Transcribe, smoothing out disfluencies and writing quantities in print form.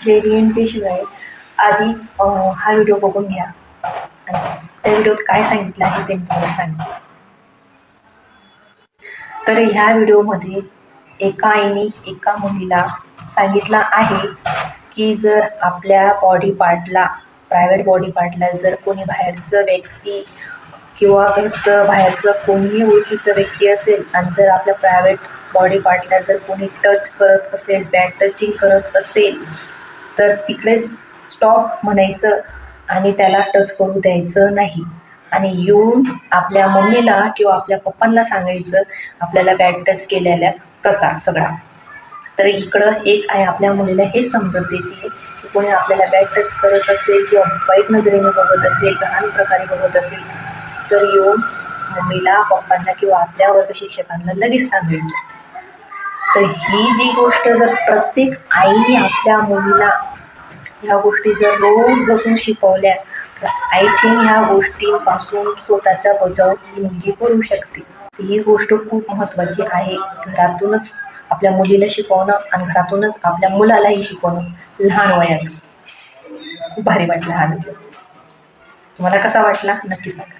जे रिएंटचे शिवाय आधी हा व्हिडिओ बघून घ्या आणि त्या व्हिडिओत काय सांगितलं आहे ते मी तुम्हाला सांगते. तर ह्या व्हिडिओमध्ये एका आईने एका मुलीला सांगितलं आहे की जर आपल्या बॉडी पार्टला, प्रायव्हेट बॉडी पार्टला जर कोणी बाहेरचं व्यक्ती किंवा घरचं बाहेरचं कोणी ओळखीचं व्यक्ती असेल आणि जर आपल्या प्रायव्हेट बॉडी पार्टला जर कोणी टच करत असेल, बॅड टचिंग करत असेल, तर तिकडे स्टॉप म्हणायचं आणि त्याला टच करू द्यायचं नाही. आणि येऊन आपल्या मम्मीला किंवा आपल्या पप्पांना सांगायचं आपल्याला बॅड टच केलेला प्रकार सगळा. तर इकडं एक आहे आपल्या मुलीला हे समजत देते की कोणी आपल्याला बॅड टच करत असेल किंवा वाईट नजरेने बघत असेल, घाण प्रकारे बघत असेल, तर येऊन मम्मीला, पप्पांना किंवा आपल्या वर्ग शिक्षकांना लगेच सांगायचं. तर ही जी गोष्ट जर प्रत्येक आईने आपल्या मुलीला ह्या गोष्टी जर रोज बसून शिकवल्या तर आय थिंक ह्या गोष्टींपासून स्वतःचा बचाव ही मुलगी करू शकते. ही गोष्ट खूप महत्त्वाची आहे. घरातूनच आपल्या मुलीला शिकवणं आणि घरातूनच आपल्या मुलालाही शिकवणं लहान वयात. खूप भारी वाटला हा व्हिडिओ. तुम्हाला कसा वाटला नक्की सांगा.